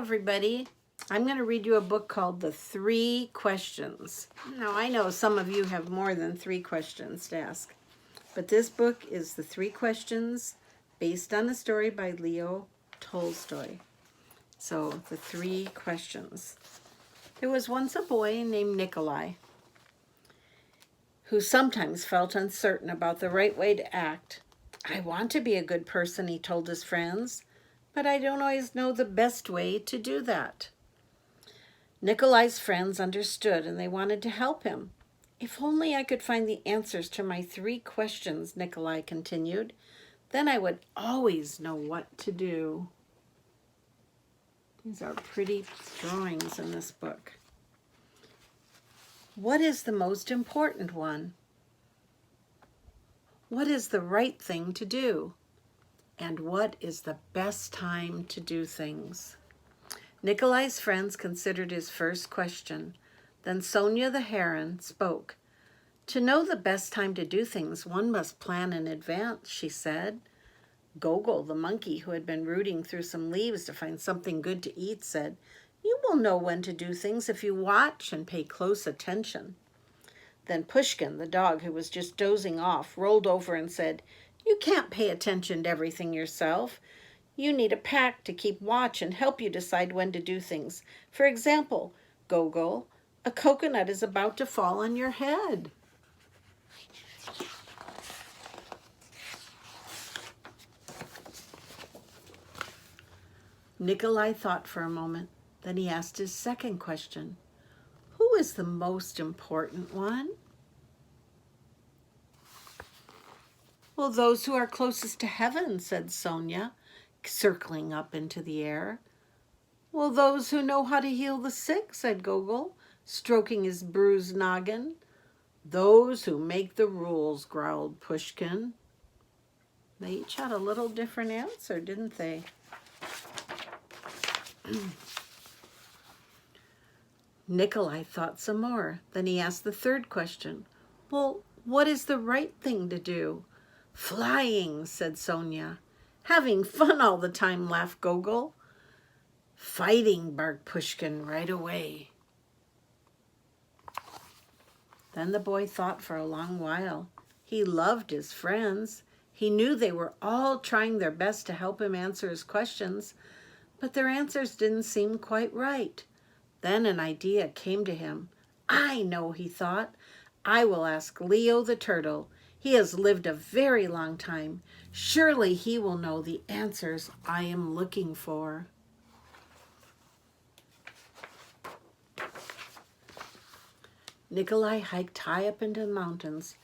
everybody. I'm going to read you a book called The 3 Questions. Now, I know some of you have more than 3 questions to ask, but this book is The 3 Questions based on a story by Leo Tolstoy. So, The 3 Questions. There was once a boy named Nikolai who sometimes felt uncertain about the right way to act. I want to be a good person, he told his friends, but I don't always know the best way to do that. Nikolai's friends understood and they wanted to help him. If only I could find the answers to my 3 questions, Nikolai continued, then I would always know what to do. These are pretty drawings in this book. What is the most important one? What is the right thing to do? And what is the best time to do things? Nikolai's friends considered his first question. Then Sonia the heron spoke. To know the best time to do things, one must plan in advance, she said. Gogol, the monkey who had been rooting through some leaves to find something good to eat, said, You will know when to do things if you watch and pay close attention. Then Pushkin, the dog who was just dozing off, rolled over and said, You can't pay attention to everything yourself. You need a pack to keep watch and help you decide when to do things. For example, Gogol, a coconut is about to fall on your head. Nikolai thought for a moment. Then he asked his second question. Who is the most important one? Well, those who are closest to heaven, said Sonia, circling up into the air. Well, those who know how to heal the sick, said Gogol, stroking his bruised noggin. Those who make the rules, growled Pushkin. They each had a little different answer, didn't they? Nikolai thought some more. Then he asked the third question. Well, what is the right thing to do? Flying, said Sonia. Having fun all the time, laughed Gogol. Fighting, barked Pushkin right away. Then the boy thought for a long while. He loved his friends. He knew they were all trying their best to help him answer his questions, but their answers didn't seem quite right. Then an idea came to him. I know, he thought. I will ask Leo the turtle. He has lived a very long time. Surely he will know the answers I am looking for. Nikolai hiked high up into the mountains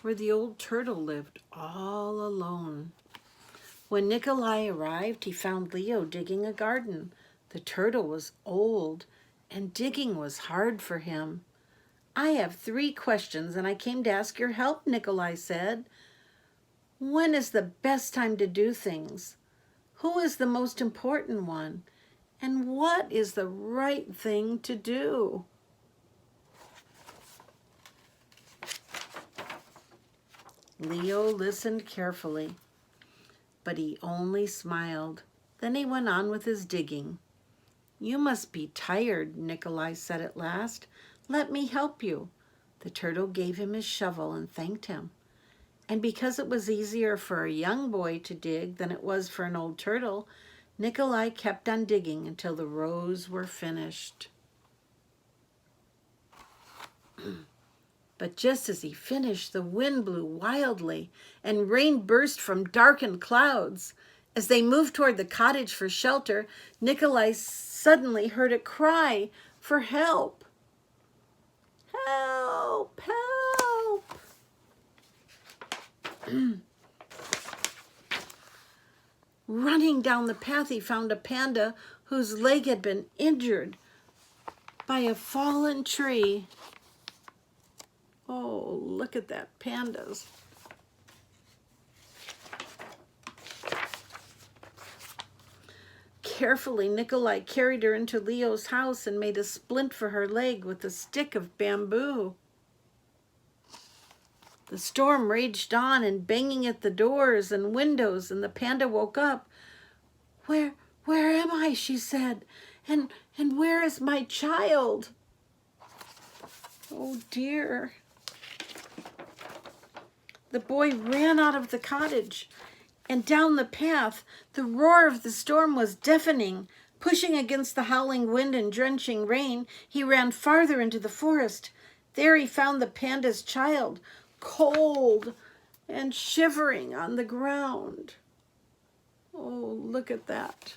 where the old turtle lived all alone. When Nikolai arrived, he found Leo digging a garden. The turtle was old and digging was hard for him. I have 3 questions and I came to ask your help, Nikolai said. When is the best time to do things? Who is the most important one? And what is the right thing to do? Leo listened carefully, but he only smiled. Then he went on with his digging. You must be tired, Nikolai said at last. Let me help you. The turtle gave him his shovel and thanked him. And because it was easier for a young boy to dig than it was for an old turtle, Nikolai kept on digging until the rows were finished. But just as he finished, the wind blew wildly and rain burst from darkened clouds. As they moved toward the cottage for shelter, Nikolai suddenly heard a cry for help. Help! Help! Running down the path, he found a panda whose leg had been injured by a fallen tree. Oh, look at that, pandas. Carefully, Nikolai carried her into Leo's house and made a splint for her leg with a stick of bamboo. The storm raged on and banging at the doors and windows, and the panda woke up. Where am I?" she said, And where is my child? Oh dear. The boy ran out of the cottage and down the path. The roar of the storm was deafening. Pushing against the howling wind and drenching rain, he ran farther into the forest. There he found the panda's child, cold and shivering on the ground. Oh, look at that.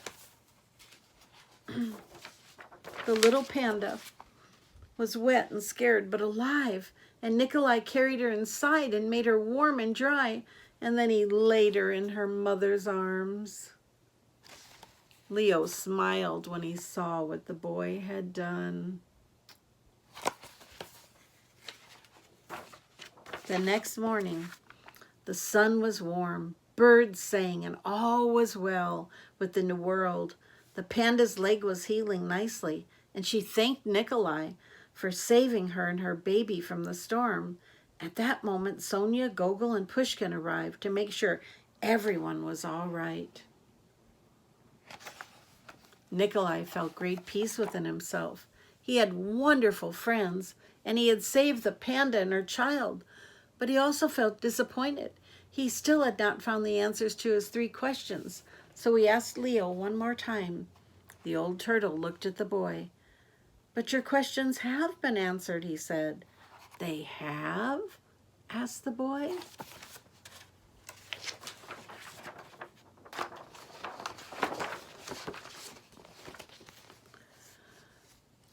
The little panda was wet and scared, but alive, and Nikolai carried her inside and made her warm and dry, and then he laid her in her mother's arms. Leo smiled when he saw what the boy had done. The next morning, the sun was warm, birds sang, and all was well within the world. The panda's leg was healing nicely, and she thanked Nikolai for saving her and her baby from the storm. At that moment, Sonia, Gogol, and Pushkin arrived to make sure everyone was all right. Nikolai felt great peace within himself. He had wonderful friends, and he had saved the panda and her child. But he also felt disappointed. He still had not found the answers to his 3 questions, so he asked Leo one more time. The old turtle looked at the boy. "But your questions have been answered," he said. "They have?" asked the boy.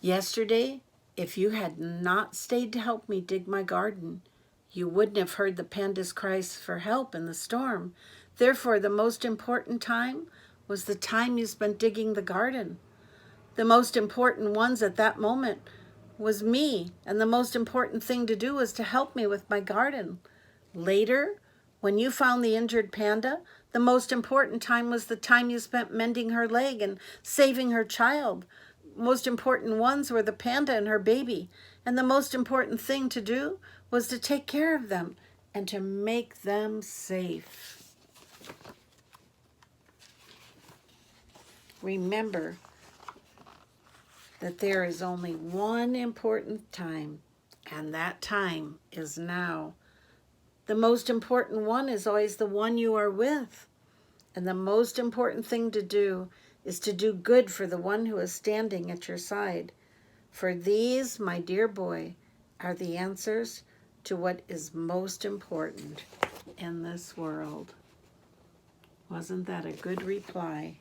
"Yesterday, if you had not stayed to help me dig my garden, you wouldn't have heard the panda's cries for help in the storm. Therefore, the most important time was the time you spent digging the garden. The most important ones at that moment was me, and the most important thing to do was to help me with my garden. Later, when you found the injured panda, the most important time was the time you spent mending her leg and saving her child. Most important ones were the panda and her baby, and the most important thing to do was to take care of them and to make them safe." Remember that there is only one important time, and that time is now. The most important one is always the one you are with, and the most important thing to do is to do good for the one who is standing at your side. For these, my dear boy, are the answers to what is most important in this world. Wasn't that a good reply?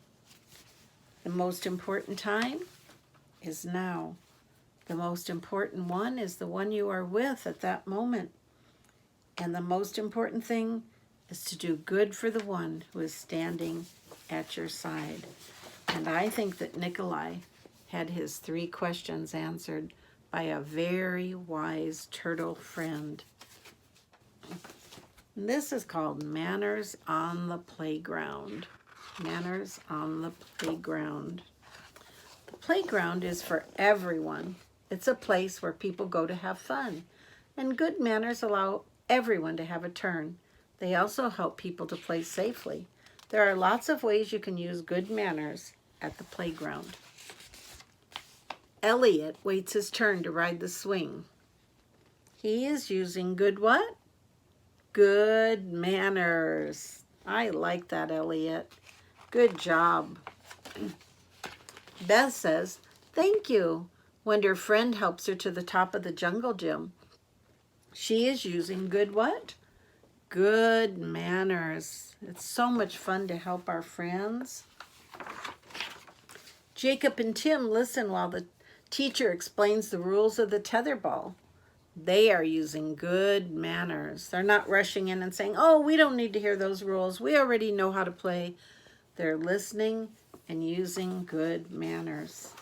The most important time is now. The most important one is the one you are with at that moment. And the most important thing is to do good for the one who is standing at your side. And I think that Nikolai had his 3 questions answered by a very wise turtle friend. This is called Manners on the Playground. Manners on the Playground. The playground is for everyone. It's a place where people go to have fun. And good manners allow everyone to have a turn. They also help people to play safely. There are lots of ways you can use good manners at the playground. Elliot waits his turn to ride the swing. He is using good what? Good manners. I like that, Elliot. Good job. Beth says, "Thank you," when her friend helps her to the top of the jungle gym. She is using good what? Good manners. It's so much fun to help our friends. Jacob and Tim listen while the teacher explains the rules of the tetherball. They are using good manners. They're not rushing in and saying, "Oh, we don't need to hear those rules. We already know how to play." They're listening and using good manners.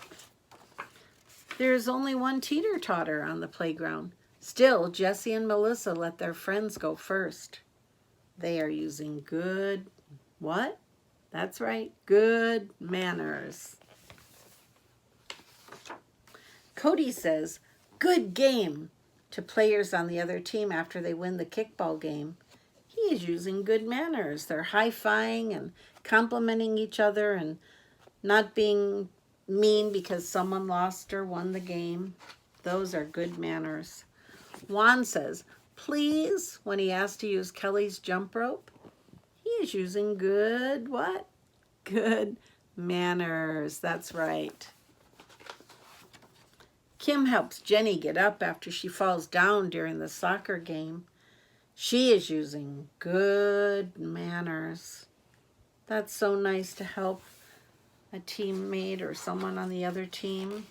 There is only one teeter-totter on the playground. Still, Jesse and Melissa let their friends go first. They are using good, what? That's right, good manners. Cody says, "Good game," to players on the other team after they win the kickball game. He is using good manners. They're high-fiving and complimenting each other and not being mean because someone lost or won the game. Those are good manners. Juan says, please, when he asked to use Kelly's jump rope. He is using good what? Good manners. That's right. Kim helps Jenny get up after she falls down during the soccer game. She is using good manners. That's so nice to help a teammate or someone on the other team.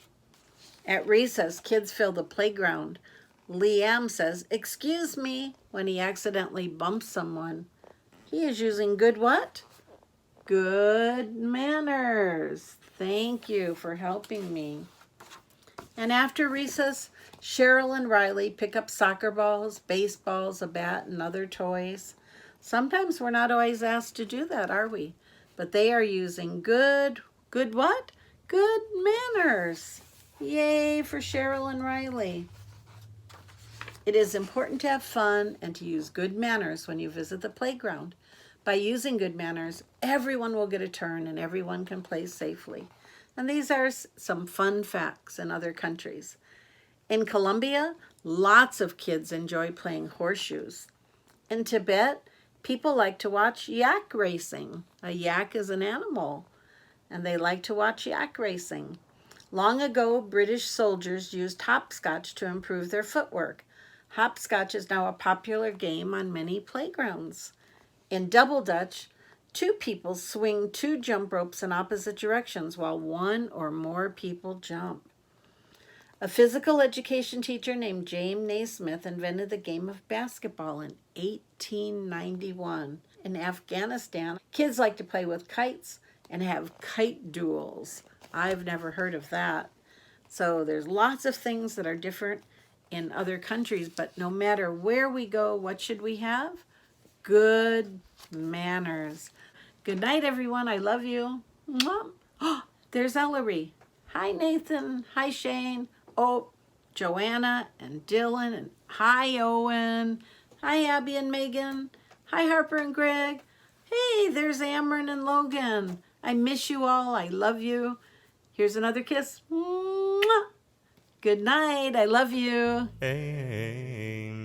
At recess, kids fill the playground. Liam says, excuse me, when he accidentally bumps someone. He is using good what? Good manners. Thank you for helping me. And after recess, Cheryl and Riley pick up soccer balls, baseballs, a bat, and other toys. Sometimes we're not always asked to do that, are we? But they are using good what? Good manners. Yay for Cheryl and Riley. It is important to have fun and to use good manners when you visit the playground. By using good manners, everyone will get a turn and everyone can play safely. And these are some fun facts in other countries. In Colombia, lots of kids enjoy playing horseshoes. In Tibet, people like to watch yak racing. A yak is an animal, and they like to watch yak racing. Long ago, British soldiers used hopscotch to improve their footwork. Hopscotch is now a popular game on many playgrounds. In Double Dutch, two people swing two jump ropes in opposite directions while one or more people jump. A physical education teacher named James Naismith invented the game of basketball in 1891. In Afghanistan, kids like to play with kites and have kite duels. I've never heard of that. So there's lots of things that are different in other countries, but no matter where we go, what should we have? Good manners. Good night, everyone. I love you. Mwah. Oh, there's Ellery. Hi, Nathan. Hi, Shane. Oh, Joanna and Dylan. And hi, Owen. Hi, Abby and Megan. Hi, Harper and Greg. Hey, there's Amron and Logan. I miss you all. I love you. Here's another kiss. Mwah. Good night. I love you. Amen.